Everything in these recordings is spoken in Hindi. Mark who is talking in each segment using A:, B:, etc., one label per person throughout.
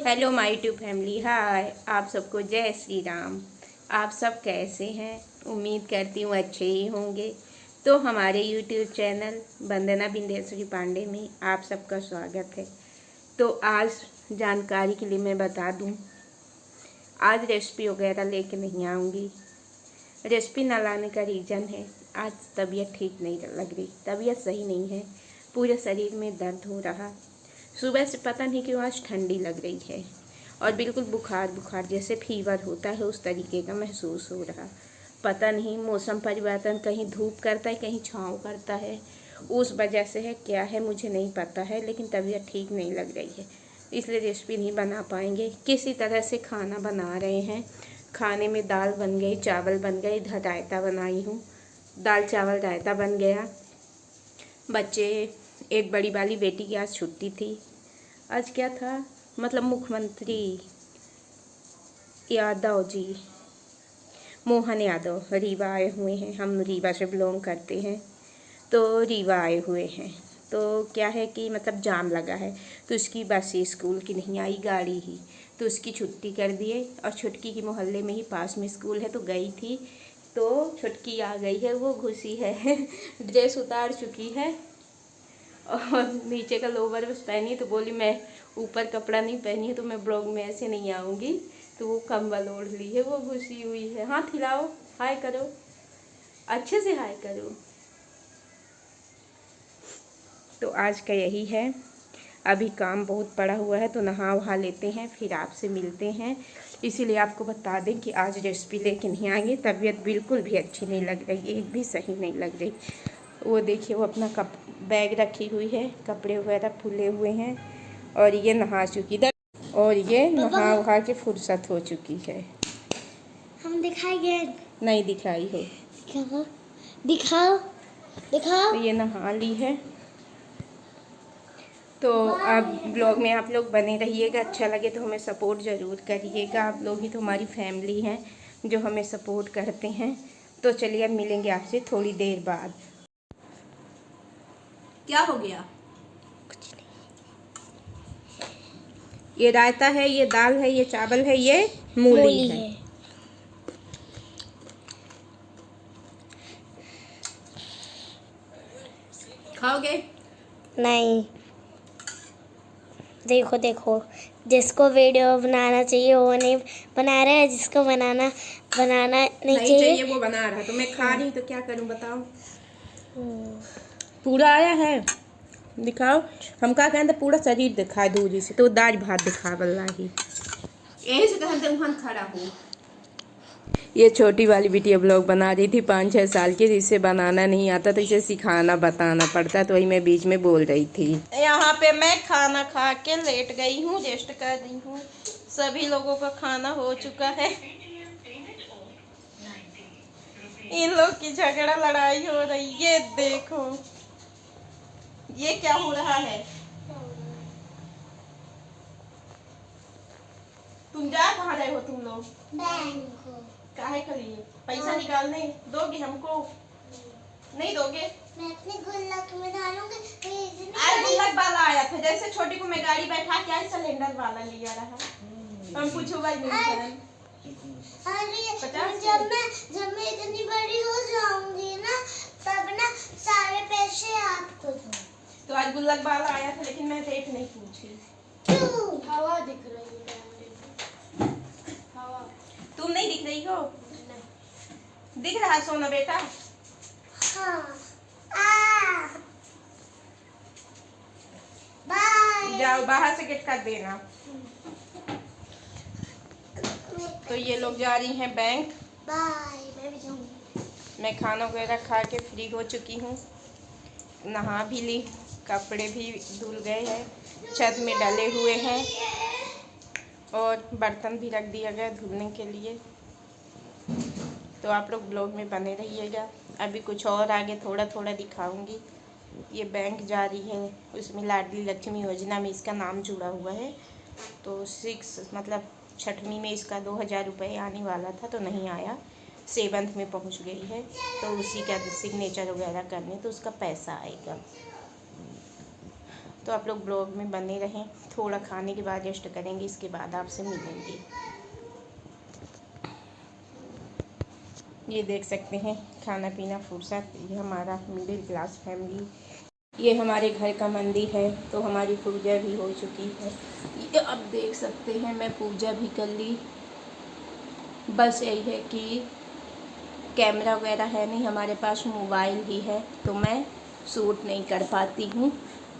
A: हेलो माय ट्यूब फैमिली, हाय आप सबको जय श्री राम। आप सब कैसे हैं? उम्मीद करती हूँ अच्छे ही होंगे। तो हमारे यूट्यूब चैनल वंदना बिंदेश्वरी पांडे में आप सबका स्वागत है। तो आज जानकारी के लिए मैं बता दूँ, आज रेसिपी वगैरह लेके नहीं आऊँगी। रेसिपी ना लाने का रीज़न है, आज तबीयत ठीक नहीं लग रही, तबीयत सही नहीं है, पूरे शरीर में दर्द हो रहा। सुबह से पता नहीं क्यों आज ठंडी लग रही है और बिल्कुल बुखार बुखार जैसे फीवर होता है उस तरीके का महसूस हो रहा। पता नहीं मौसम परिवर्तन, कहीं धूप करता है कहीं छाँव करता है, उस वजह से है क्या है मुझे नहीं पता है, लेकिन तबीयत ठीक नहीं लग रही है, इसलिए रेसिपी नहीं बना पाएंगे। किसी तरह से खाना बना रहे हैं। खाने में दाल बन गई, चावल बन गए, इधर रायता बनाई हूँ। दाल चावल रायता बन गया। बच्चे, एक बड़ी वाली बेटी की आज छुट्टी थी। आज क्या था, मतलब मुख्यमंत्री यादव जी, मोहन यादव रीवा आए हुए हैं। हम रीवा से बिलोंग करते हैं, तो रीवा आए हुए हैं। तो क्या है कि मतलब जाम लगा है, तो उसकी बस स्कूल की नहीं आई, गाड़ी ही, तो उसकी छुट्टी कर दिए। और छुटकी की मोहल्ले में ही पास में स्कूल है, तो गई थी। तो छुटकी आ गई है, वो घुसी है ड्रेस उतार चुकी है और नीचे का लोवर बस पहनी, तो बोली मैं ऊपर कपड़ा नहीं पहनी है तो मैं ब्लॉग में ऐसे नहीं आऊँगी। तो वो कंबल ओढ़ ली है, वो घुसी हुई है। हाथ हिलाओ, हाय करो, अच्छे से हाय करो। तो आज का यही है। अभी काम बहुत पड़ा हुआ है, तो नहा वहा लेते हैं, फिर आपसे मिलते हैं। इसीलिए आपको बता दें कि आज रेसिपी लेके नहीं आएंगे। तबीयत बिल्कुल भी अच्छी नहीं लग रही, एक भी सही नहीं लग रही। वो देखिए, वो अपना बैग रखी हुई है, कपड़े वगैरह फूले हुए हैं, और ये नहा चुकी है, और ये नहा वहा के फुर्सत हो चुकी है।
B: हम दिखाएंगे,
A: नहीं दिखाई हो,
B: दिखाओ दिखाओ।
A: तो ये नहा ली है। तो आप ब्लॉग में आप लोग बने रहिएगा। अच्छा लगे तो हमें सपोर्ट ज़रूर करिएगा। आप लोग ही तो हमारी फैमिली हैं जो हमें सपोर्ट करते हैं। तो चलिए अब मिलेंगे आपसे थोड़ी देर बाद। क्या हो गया?
B: कुछ नहीं।
A: ये रायता है, ये दाल है, ये चावल है, ये मूली है। खाओगे?
B: नहीं, देखो देखो, जिसको वीडियो बनाना चाहिए वो नहीं बना रहा है, जिसको बनाना नहीं चाहिए
A: वो बना रहा है। तो मैं खा रही हूँ तो क्या करूँ बताओ। पूरा आया है, दिखाओ। हम क्या कहते पूरा शरीर दिखाए दूरी से, तो दाज भात दिखा वल्लाही, यही से कहते वहाँ खड़ा हूँ। ये छोटी वाली बिटिया ब्लॉग बना रही थी 5-6 साल की, जिसे बनाना नहीं आता तो इसे सिखाना बताना पड़ता, तो वही मैं बीच में बोल रही थी। यहाँ पे मैं खाना खा के लेट गई हूँ, रेस्ट कर रही हूँ। सभी लोगों का खाना हो चुका है। इन लोग की झगड़ा लड़ाई हो रही है, देखो ये क्या हो रहा है। तुम जा कहाँ रहे हो तुम लोग?
B: बैंक।
A: काहे के लिए? पैसा निकालने दोगे हमको? नहीं दोगे?
B: मैं अपने गुल्लक में डालूंगी।
A: आज गुल्लक वाला आया था, जैसे छोटी को मैं गाड़ी बैठा के आज सिलेंडर वाला लिया रहा। हम पूछो भाई नहीं।
B: अरे जब मैं इतनी बड़ी हो जाऊंगी ना, तब ना सारे पैसे आपको दूँ।
A: तो आज गुल्लक वाला आया था, लेकिन मैं रेट नहीं पूछी।
B: क्यों? हवा दिख रही है। हवा।
A: तुम नहीं दिख रही हो?
B: नहीं।
A: दिख रहा है सोना बेटा?
B: हाँ। बाय।
A: जाओ बाहर से गेट कर देना। तो ये लोग जा रही हैं बैंक।
B: बाय, मैं भी जाऊंगी।
A: मैं खाना वगैरह खा के फ्री हो चुकी हूँ, नहा भी ली, कपड़े भी धुल गए हैं, छत में डले हुए हैं, और बर्तन भी रख दिया गया धुलने के लिए। तो आप लोग ब्लॉग में बने रहिएगा। अभी कुछ और आगे थोड़ा थोड़ा दिखाऊंगी। ये बैंक जा रही है, उसमें लाडली लक्ष्मी योजना में इसका नाम जुड़ा हुआ है। तो 6 मतलब 6वीं में इसका 2000 रुपये आने वाला था, तो नहीं आया, 7th में पहुंच गई है, तो उसी का सिग्नेचर वगैरह करने, तो उसका पैसा आएगा। तो आप लोग ब्लॉग में बने रहें। थोड़ा खाने के बाद रेस्ट करेंगे, इसके बाद आपसे मिलेंगे। ये देख सकते हैं खाना पीना फुर्सत। ये हमारा मिडिल क्लास फैमिली। ये हमारे घर का मंदिर है, तो हमारी पूजा भी हो चुकी है। ये आप देख सकते हैं, मैं पूजा भी कर ली। बस यही है कि कैमरा वगैरह है नहीं हमारे पास, मोबाइल ही है, तो मैं शूट नहीं कर पाती हूँ।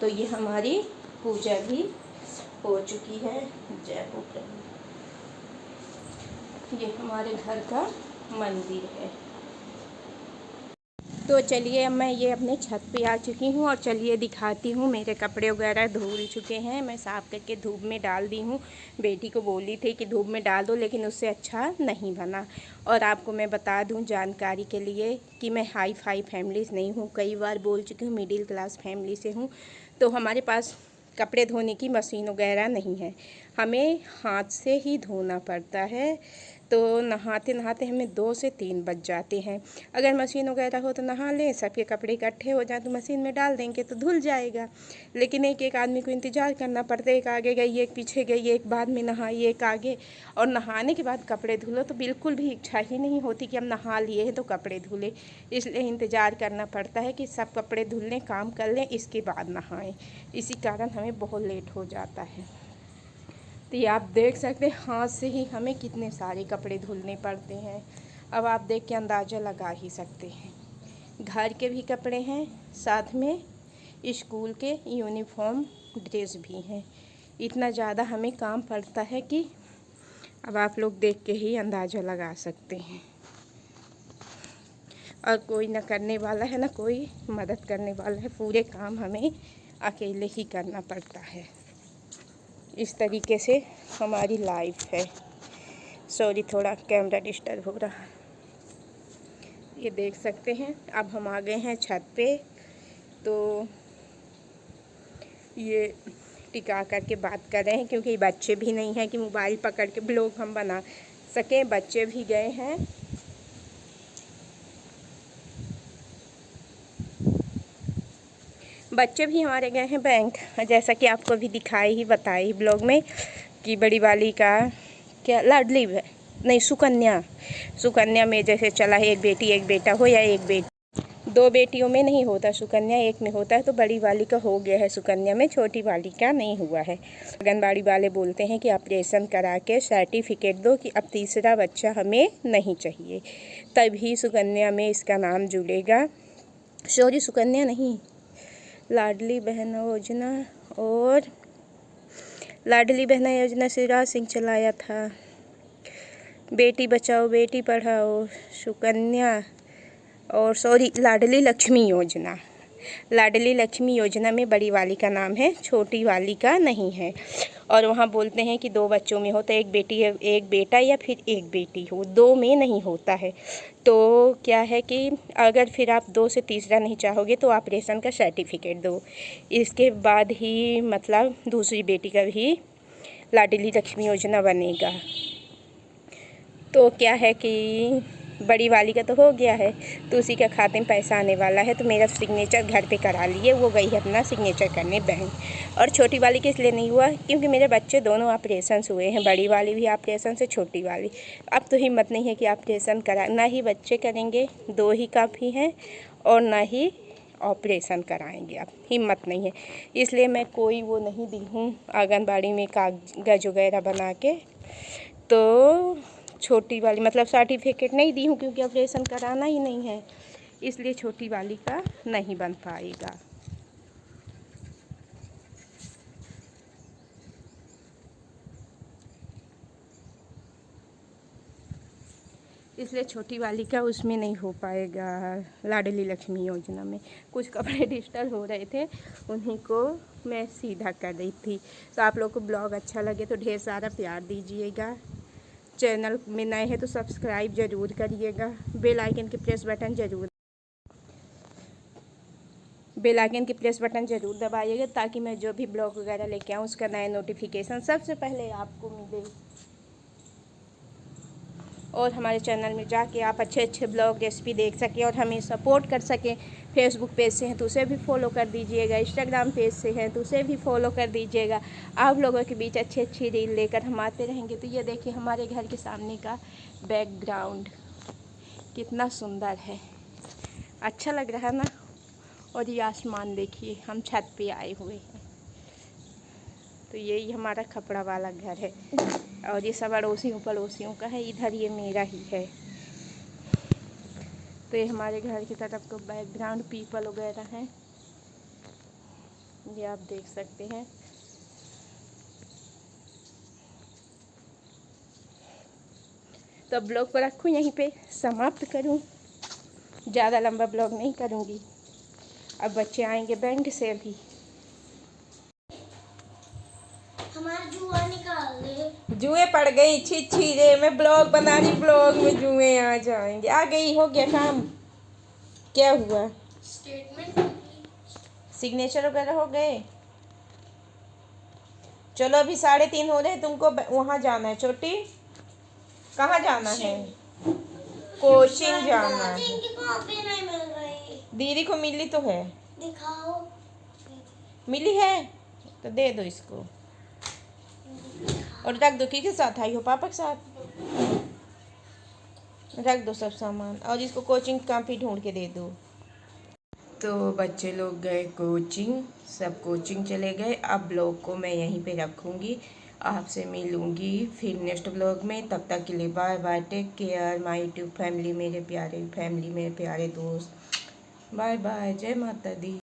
A: तो ये हमारी पूजा भी हो चुकी है। जय हो प्रभु। ये हमारे घर का मंदिर है। तो चलिए अब मैं ये अपने छत पे आ चुकी हूँ और चलिए दिखाती हूँ। मेरे कपड़े वगैरह धुल चुके हैं, मैं साफ़ करके धूप में डाल दी हूँ। बेटी को बोली थी कि धूप में डाल दो, लेकिन उससे अच्छा नहीं बना। और आपको मैं बता दूँ जानकारी के लिए कि मैं हाई फाई फैमिली से नहीं हूँ, कई बार बोल चुकी हूँ, मिडिल क्लास फैमिली से हूँ। तो हमारे पास कपड़े धोने की मशीन वगैरह नहीं है, हमें हाथ से ही धोना पड़ता है। तो नहाते नहाते हमें 2 से 3 बज जाते हैं। अगर मशीन वगैरह हो तो नहा लें, सबके कपड़े इकट्ठे हो जाए तो मशीन में डाल देंगे तो धुल जाएगा। लेकिन एक एक आदमी को इंतज़ार करना पड़ता है, एक आगे गई एक पीछे गई, एक बाद में नहाई एक आगे। और नहाने के बाद कपड़े धुलो तो बिल्कुल भी इच्छा ही नहीं होती कि हम नहा लिए हैं तो कपड़े धुलें। इसलिए इंतज़ार करना पड़ता है कि सब कपड़े धुल लें, काम कर लें, इसके बाद नहाएं। इसी कारण हमें बहुत लेट हो जाता है। तो ये आप देख सकते हैं हाथ से ही हमें कितने सारे कपड़े धुलने पड़ते हैं। अब आप देख के अंदाज़ा लगा ही सकते हैं। घर के भी कपड़े हैं, साथ में स्कूल के यूनिफॉर्म ड्रेस भी हैं। इतना ज़्यादा हमें काम पड़ता है कि अब आप लोग देख के ही अंदाज़ा लगा सकते हैं। और कोई ना करने वाला है ना कोई मदद करने वाला है, पूरे काम हमें अकेले ही करना पड़ता है। इस तरीके से हमारी लाइफ है। सॉरी, थोड़ा कैमरा डिस्टर्ब हो रहा है। ये देख सकते हैं अब हम आ गए हैं छत पे। तो ये टिका करके बात कर रहे हैं, क्योंकि बच्चे भी नहीं हैं कि मोबाइल पकड़ के ब्लॉग हम बना सकें। बच्चे भी गए हैं, बच्चे भी हमारे गए हैं बैंक। जैसा कि आपको भी दिखाई ही बताई ब्लॉग में कि बड़ी वाली का क्या लाडली नहीं सुकन्या में जैसे चला है, एक बेटी एक बेटा हो या एक बेटी। 2 बेटियों में नहीं होता सुकन्या, एक में होता है। तो बड़ी वाली का हो गया है सुकन्या में, छोटी वाली का नहीं हुआ है। आंगनबाड़ी वाले बोलते हैं कि ऑपरेशन करा के सर्टिफिकेट दो कि अब तीसरा बच्चा हमें नहीं चाहिए, तभी सुकन्या में इसका नाम जुड़ेगा। सॉरी, सुकन्या नहीं, लाडली बहन योजना। और लाडली बहना योजना शिवराज सिंह चलाया था। बेटी बचाओ बेटी पढ़ाओ, सुकन्या और सॉरी लाडली लक्ष्मी योजना। लाडली लक्ष्मी योजना में बड़ी वाली का नाम है, छोटी वाली का नहीं है। और वहाँ बोलते हैं कि 2 बच्चों में होता है, एक बेटी है एक बेटा या फिर एक बेटी हो, 2 में नहीं होता है। तो क्या है कि अगर फिर आप 2 से तीसरा नहीं चाहोगे तो ऑपरेशन का सर्टिफिकेट दो, इसके बाद ही मतलब दूसरी बेटी का भी लाडली लक्ष्मी योजना बनेगा। तो क्या है कि बड़ी वाली का तो हो गया है, तो उसी के खाते में पैसा आने वाला है। तो मेरा सिग्नेचर घर पे करा लिए, वो गई है अपना सिग्नेचर करने बैंक। और छोटी वाली के इसलिए नहीं हुआ क्योंकि मेरे बच्चे दोनों ऑपरेशन हुए हैं, बड़ी वाली भी ऑपरेशन से, छोटी वाली। अब तो हिम्मत नहीं है कि ऑपरेशन करा, ना ही बच्चे करेंगे, 2 ही काफ़ी हैं, और ना ही ऑपरेशन कराएंगे। अब हिम्मत नहीं है, इसलिए मैं कोई वो नहीं दी हूँ आंगनबाड़ी में कागज वगैरह बना के। तो छोटी वाली मतलब सर्टिफिकेट नहीं दी हूँ क्योंकि ऑपरेशन कराना ही नहीं है, इसलिए छोटी वाली का नहीं बन पाएगा। इसलिए छोटी वाली का उसमें नहीं हो पाएगा, लाडली लक्ष्मी योजना में। कुछ कपड़े डिजिटल हो रहे थे, उन्हीं को मैं सीधा कर रही थी। तो आप लोग को ब्लॉग अच्छा लगे तो ढेर सारा प्यार दीजिएगा। चैनल में नए हैं तो सब्सक्राइब ज़रूर करिएगा। बेल आइकन की प्रेस बटन ज़रूर दबाइएगा, ताकि मैं जो भी ब्लॉग वगैरह लेके आऊँ उसका नया नोटिफिकेशन सबसे पहले आपको मिले। और हमारे चैनल में जाके आप अच्छे अच्छे ब्लॉग रेसिपी देख सकें और हमें सपोर्ट कर सकें। फेसबुक पेज से हैं तो उसे भी फॉलो कर दीजिएगा, इंस्टाग्राम पेज से हैं तो उसे भी फॉलो कर दीजिएगा। आप लोगों के बीच अच्छी अच्छी रील लेकर हम आते रहेंगे। तो ये देखिए हमारे घर के सामने का बैकग्राउंड कितना सुंदर है, अच्छा लग रहा है ना। और ये आसमान देखिए, हम छत पे आए हुए हैं। तो यही हमारा खपड़ा वाला घर है और ये सब अड़ोसियों पड़ोसियों का है, इधर ये मेरा ही है। तो ये हमारे घर की तरफ को बैकग्राउंड पीपल वगैरह हैं, ये आप देख सकते हैं। तो ब्लॉग को रखूँ यहीं पे, समाप्त करूँ, ज़्यादा लंबा ब्लॉग नहीं करूँगी। अब बच्चे आएंगे बैंक से अभी।
B: हमारे जुआ निकाल दे।
A: जुए पड़ गई, छी छी रे, मैं ब्लॉग बना रही, ब्लॉग में जुए आ जाएंगे। आ गई, हो गया काम, क्या हुआ?
B: स्टेटमेंट
A: सिग्नेचर वगैरह हो गए। चलो अभी 3:30 हो रहे, तुमको वहाँ जाना है। छोटी कहाँ जाना है? कोचिंग जाना है।
B: इनकी कॉपी नहीं मिल रही।
A: दीदी को मिली तो है।
B: दिखाओ।
A: मिली है तो दे दो इसको और रख दो। किसके साथ आई हो? पापा के साथ। रख दो सब सामान और इसको कोचिंग कॉपी ढूंढ के दे दो। तो बच्चे लोग गए कोचिंग, सब कोचिंग चले गए। अब ब्लॉग को मैं यहीं पे रखूँगी, आपसे मिलूँगी फिर नेक्स्ट ब्लॉग में। तब तक के लिए bye bye, take care my YouTube family, मेरे प्यारे फैमिली, मेरे प्यारे दोस्त। बाय बाय, जय माता दी।